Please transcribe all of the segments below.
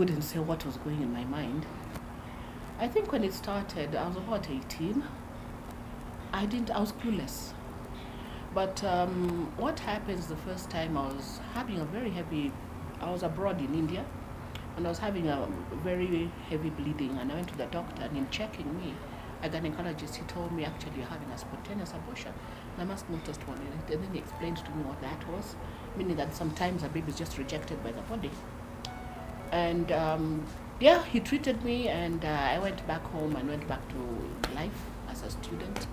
wouldn't say what was going in my mind. I think when it started, I was about 18. I was clueless. But what happens the first time I was abroad in India, and I was having a very heavy bleeding, and I went to the doctor, and in checking me, a gynecologist, he told me actually you're having a spontaneous abortion. And I must notice one in it, and then he explained to me what that was, meaning that sometimes a baby is just rejected by the body. And he treated me, and I went back home and went back to life as a student,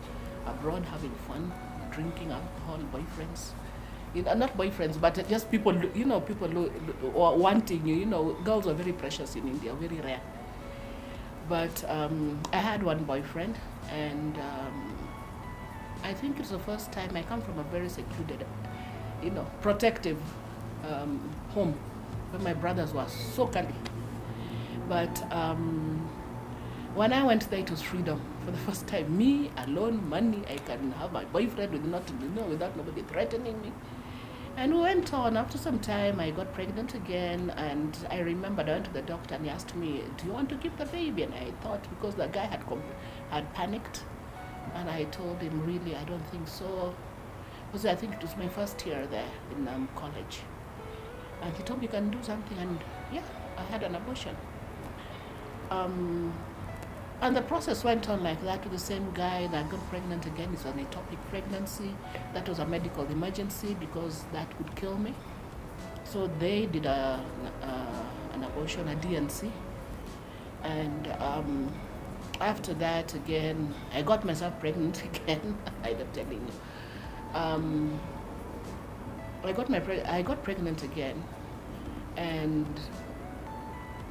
abroad, having fun, drinking alcohol, boyfriends. Not boyfriends, but just people, people wanting you. Girls are very precious in India, very rare. But I had one boyfriend, and I think it's the first time. I come from a very secluded, protective home, where my brothers were so kind. But when I went there, it was freedom for the first time. Me alone, money. I can have my boyfriend without nobody threatening me. And we went on. After some time, I got pregnant again, and I remembered I went to the doctor, and he asked me, "Do you want to keep the baby?" And I thought, because the guy had panicked, and I told him, "Really, I don't think so," because I think it was my first year there in college. And he told me, "You can do something," and I had an abortion. And the process went on like that with the same guy that got pregnant again. It's an ectopic pregnancy. That was a medical emergency because that would kill me. So they did an abortion, a DNC. And after that, again, I got myself pregnant again. I'm telling you. I got pregnant again. And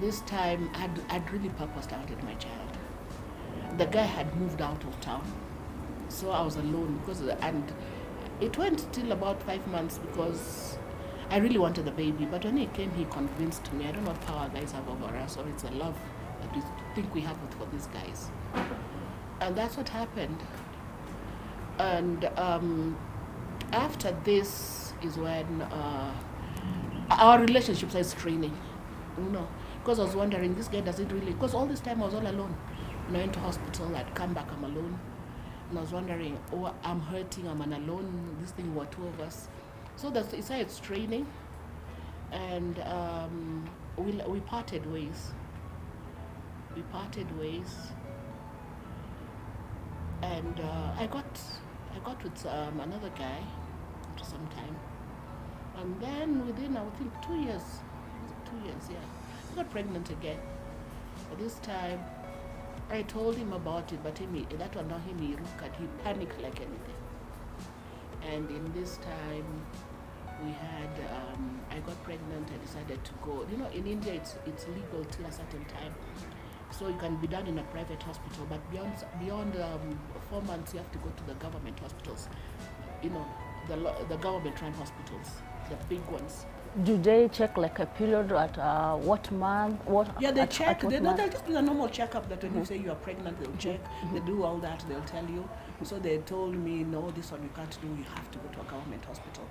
this time, I'd really purposed I wanted my child. The guy had moved out of town, so I was alone and it went till about 5 months because I really wanted the baby. But when he came, he convinced me. I don't know what power guys have over us, or it's a love that we think we have for these guys. And that's what happened. And after this is when our relationship started straining, because I was wondering, this guy doesn't really, because all this time I was all alone. When I went to hospital, I'd come back, I'm alone. And I was wondering, I'm hurting, I'm alone, this thing were two of us. So it started straining, and we parted ways. And I got with another guy for some time. And then within, I think 2 years, I got pregnant again. But this time, I told him about it, but he panicked like anything. And in this time, we had, I got pregnant, I decided to go. In India, it's legal till a certain time. So it can be done in a private hospital, but beyond 4 months, you have to go to the government hospitals. The government-run hospitals, the big ones. Do they check like a period at what month? They check. They'll just do a normal checkup that when you say you are pregnant, they'll check. They do all that, they'll tell you. So they told me, no, this one you can't do, you have to go to a government hospital.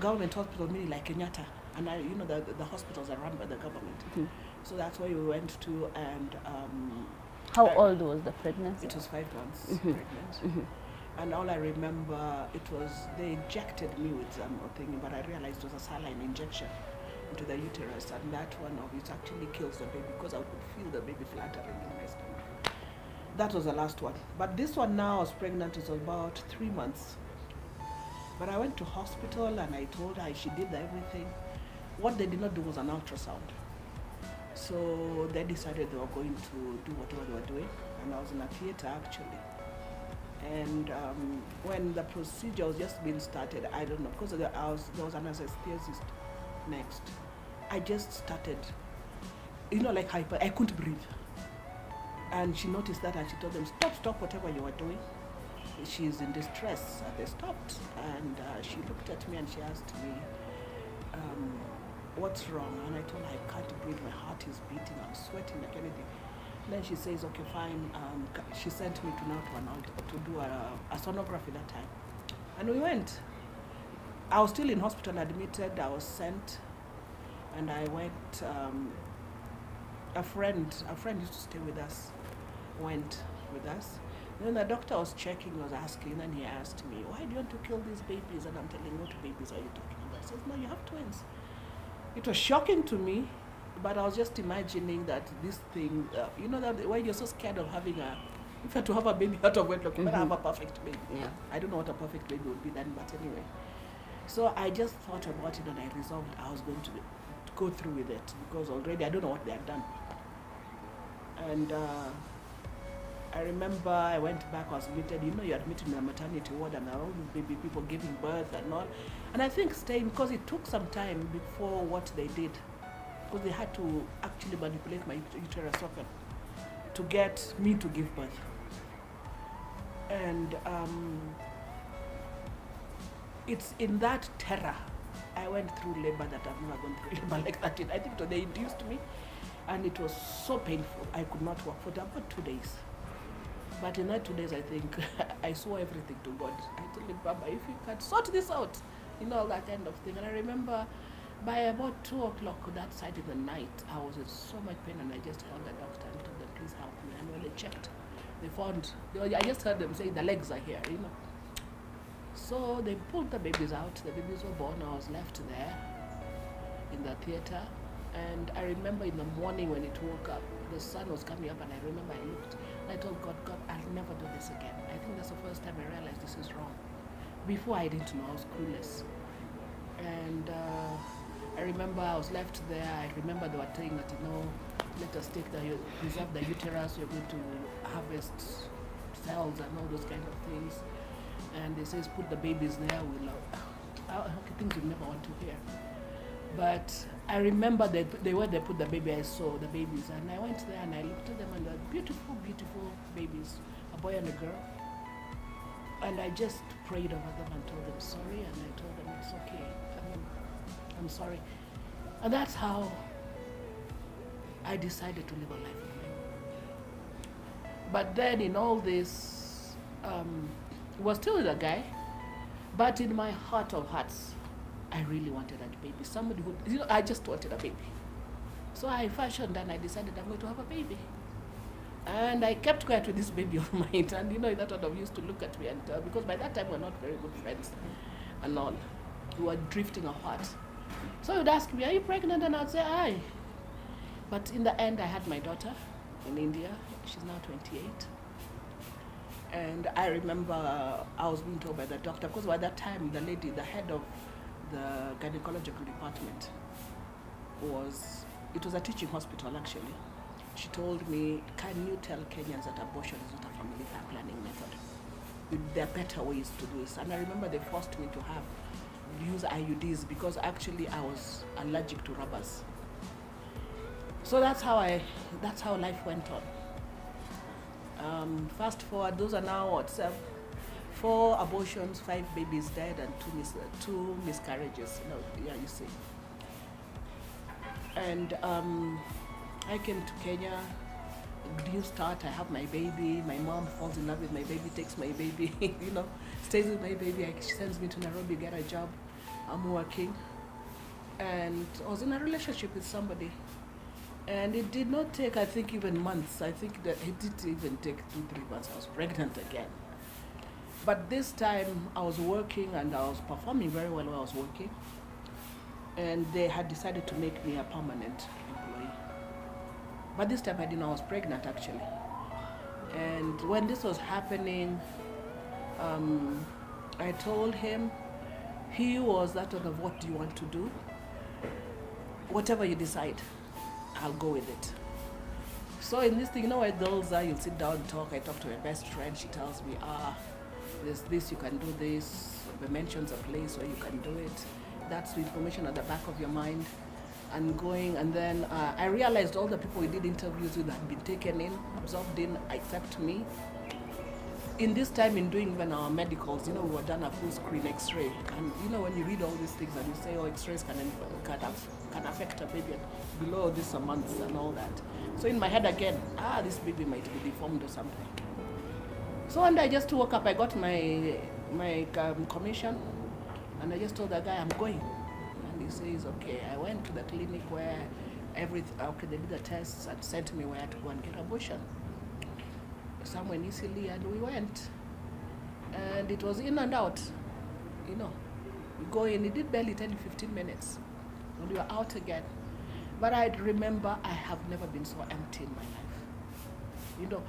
Government hospital meaning like Kenyatta. And the hospitals are run by the government. So that's where we went to. And how old was the pregnancy? It was 5 months pregnant. And all I remember, they injected me with something, but I realized it was a saline injection into the uterus, and that one of it actually kills the baby because I could feel the baby fluttering in my stomach. That was the last one. But this one now, I was pregnant, it was about 3 months. But I went to hospital and I told her she did everything. What they did not do was an ultrasound. So they decided they were going to do whatever they were doing, and I was in a theater actually. And when the procedure was just being started, I don't know, because there was an anesthetist next. I just started, like hyper. I couldn't breathe. And she noticed that, and she told them, stop whatever you are doing. She's in distress. And they stopped, and she looked at me and she asked me, what's wrong? And I told her, I can't breathe, my heart is beating, I'm sweating like anything. Then she says, okay, fine. She sent me to do a sonography that time. And we went. I was still in hospital admitted. I was sent. And I went a friend used to stay with us, went with us. Then the doctor was checking, was asking, and he asked me, why do you want to kill these babies? And I'm telling him, what babies are you talking about? He says, no, you have twins. It was shocking to me, but I was just imagining that this thing, you know, that when you're so scared of having if you had to have a baby out of wedlock, you better have a perfect baby. Yeah. I don't know what a perfect baby would be then, but anyway. So I just thought about it and I resolved I was going to go through with it because already I don't know what they had done. And I remember I went back, I was admitted, you know, you're admitted in a maternity ward and all these baby people giving birth and all. And I think staying, because it took some time before what they did, because they had to actually manipulate my uterus open to get me to give birth. And it's in that terror I went through labor that I've never gone through labor like that. I think they induced me and it was so painful. I could not walk for about 2 days. But in that 2 days, I think I saw everything to God. I told him, Baba, if you can sort this out, you know, that kind of thing. And I remember by about 2 o'clock that side in the night, I was in so much pain and I just held the doctor and told them, please help me. And when they checked, they found, I just heard them say, the legs are here, you know. So they pulled the babies out. The babies were born. I was left there in the theater. And I remember in the morning when it woke up, the sun was coming up and I remember I looked and I told God, I'll never do this again. I think that's the first time I realized this is wrong. Before I didn't know, I was clueless. And I remember I was left there. I remember they were saying that, you know, let us preserve the uterus, you're going to harvest cells and all those kind of things. And they says, put the babies there, things you never want to hear. But I remember they put the baby, I saw the babies, and I went there and I looked at them and they're beautiful, beautiful babies, a boy and a girl. And I just prayed over them and told them sorry, and I told them it's okay. I'm sorry. And that's how I decided to live a life of my own. But then in all this, was still with a guy, but in my heart of hearts, I really wanted a baby. Somebody who, you know, I just wanted a baby. So I fashioned and I decided I'm going to have a baby. And I kept quiet with this baby of mine. And you know, that one of used to look at me and because by that time we're not very good friends and all. We were drifting apart. So he'd ask me, are you pregnant? And I'd say, aye. But in the end, I had my daughter in India. She's now 28. And I remember I was being told by the doctor, because by that time, the lady, the head of the gynecological department it was a teaching hospital actually. She told me, can you tell Kenyans that abortion is not a family planning method? There are better ways to do this. And I remember they forced me to use IUDs because actually I was allergic to rubbers. So that's how life went on. Fast forward, those are now 4 abortions, 5 babies died, and 2 miscarriages. You see. And I came to Kenya, new start. I have my baby. My mom falls in love with my baby, takes my baby, you know, stays with my baby. She sends me to Nairobi, get a job. I'm working, and I was in a relationship with somebody. And it did not take, I think, even months. I think that it didn't even take 2-3 months. I was pregnant again. But this time I was working and I was performing very well while I was working. And they had decided to make me a permanent employee. But this time I didn't know I was pregnant actually. And when this was happening, I told him, he was that sort of, what do you want to do? Whatever you decide, I'll go with it. So in this thing, you know where girls are, you'll sit down and talk. I talk to my best friend, she tells me, there's this, you can do this. It mentions a place where you can do it. That's the information at the back of your mind. And going, and then I realized all the people we did interviews with had been taken in, absorbed in, except me. In this time, in doing even our medicals, you know, we were done a full screen X-ray. And you know, when you read all these things and you say, oh, X-rays can affect a baby below this a month and all that. So in my head again, this baby might be deformed or something. So one day I just woke up, I got my commission, and I just told the guy, I'm going. And he says, okay. I went to the clinic where Okay, they did the tests and sent me where to go and get abortion. Somewhere in Italy, and we went. And it was in and out, you know. You go in, it did barely 10 to 15 minutes. And we were out again. But I remember I have never been so empty in my life. You know,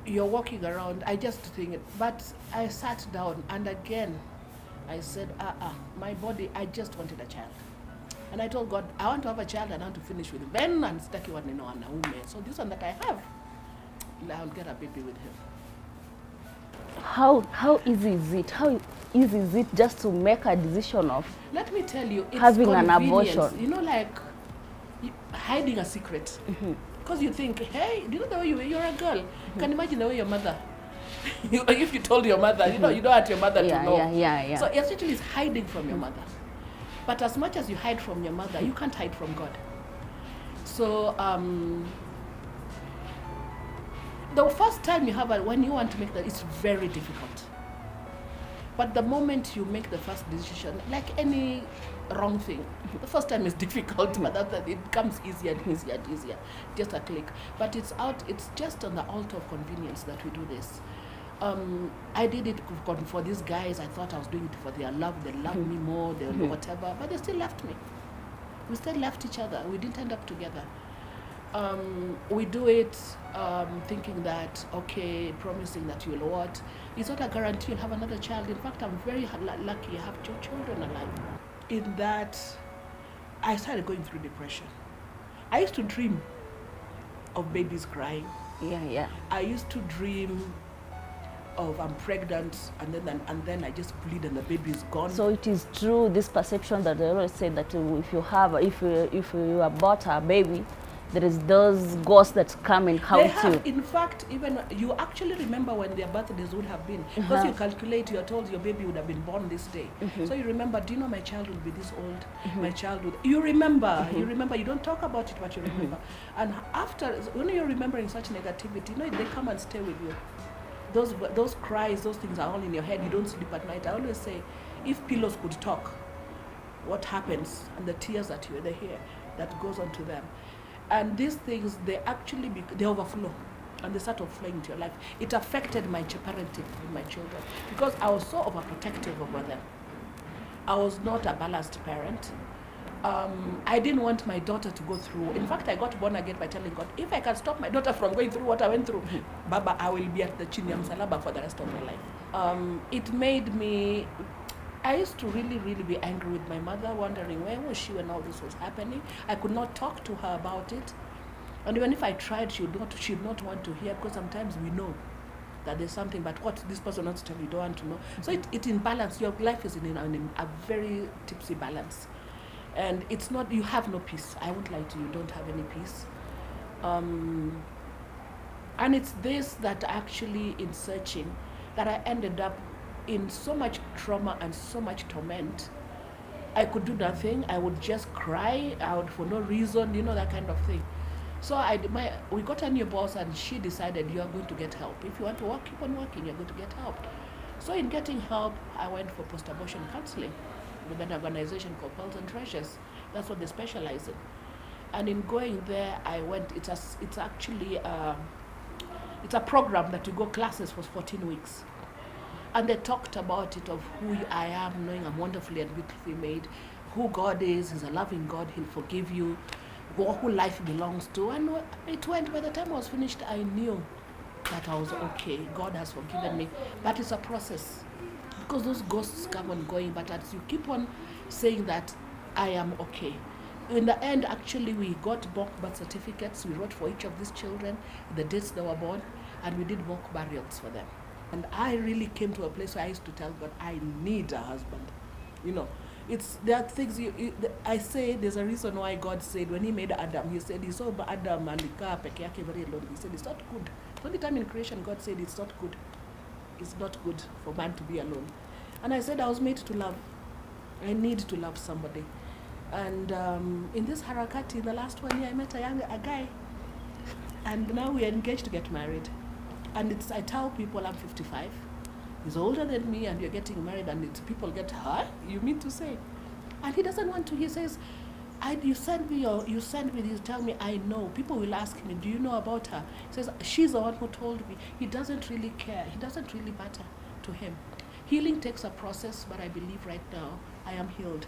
you're walking around, I just think, but I sat down and again, I said, my body, I just wanted a child. And I told God, I want to have a child and I want to finish with him. Then and staki one in one woman. So this one that I have, I'll get a baby with him. How easy is it? How easy is it just to make a decision of Let me tell you, it's having an convenience. abortion? You know, like hiding a secret. Because you think, hey, do you know the way you're a girl? Can you imagine the way your mother, if you told your mother, you know, you don't want your mother to know. Yeah. So essentially it's hiding from your mother. But as much as you hide from your mother, you can't hide from God. So the first time you have when you want to make that, it's very difficult. But the moment you make the first decision, like any wrong thing, the first time is difficult, but after it becomes easier and easier and easier. Just a click. But it's just on the altar of convenience that we do this. I did it for these guys. I thought I was doing it for their love. They love me more, they whatever, but they still left me. We still left each other. We didn't end up together. We do it thinking that, okay, promising that you'll what. It's not a guarantee you'll have another child. In fact, I'm very lucky I have 2 children alive. In that, I started going through depression. I used to dream of babies crying. Yeah. I used to dream of I'm pregnant and then I just bleed and the baby is gone. So it is true, this perception that they always say that if you abort a baby, there is those ghosts that come and count you. In fact, even you actually remember when their birthdays would have been. Because you calculate, you're told your baby would have been born this day. So you remember, do you know my child will be this old? My child would, you remember, you don't talk about it, but you remember. And after, when you're remembering such negativity, you know, they come and stay with you. Those cries, those things are all in your head. You don't sleep at night. I always say, if pillows could talk, what happens? And the tears that they hear, that goes on to them. And these things, they actually they overflow, and they start flowing into your life. It affected my parenting with my children because I was so overprotective over them. I was not a balanced parent. I didn't want my daughter to go through. In fact, I got born again by telling God, if I can stop my daughter from going through what I went through, Baba, I will be at the chini ya msalaba for the rest of my life. It made me. I used to really, really be angry with my mother, wondering where was she when all this was happening. I could not talk to her about it. And even if I tried, she'd not want to hear, because sometimes we know that there's something, but what this person wants to tell you, don't want to know. So it in balance. Your life is in a very tipsy balance. And it's not, you have no peace. I won't lie to you, don't have any peace. And it's this that actually, in searching, that I ended up in so much trauma and so much torment. I could do nothing. I would just cry out for no reason, you know, that kind of thing. So we got a new boss, and she decided, you are going to get help. If you want to work, keep on working, you're going to get help. So in getting help, I went for post-abortion counseling with an organization called Pearls and Treasures. That's what they specialize in. And in going there, I went, it's actually, it's a program that you go classes for 14 weeks. And they talked about it, of who I am, knowing I'm wonderfully and beautifully made, who God is, He's a loving God, He'll forgive you, who life belongs to. And it went, by the time I was finished, I knew that I was okay. God has forgiven me. But it's a process, because those ghosts come on going. But as you keep on saying that I am okay, in the end, actually, we got mock birth certificates. We wrote for each of these children the dates they were born, and we did mock burials for them. And I really came to a place where I used to tell God, I need a husband. You know, there are things I say. There's a reason why God said, when He made Adam, He said, He saw Adam alikaa peke yake very alone. He said, it's not good. The only time in creation God said it's not good. It's not good for man to be alone. And I said, I was made to love. I need to love somebody. And in this harakati, in the last 1 year, I met a guy. And now we are engaged to get married. And I tell people I'm 55. He's older than me, and you're getting married, and people get, huh? You mean to say? And he doesn't want to. He says, You send me, you tell me, I know. People will ask me, do you know about her? He says, she's the one who told me. He doesn't really care. He doesn't really matter to him. Healing takes a process, but I believe right now I am healed.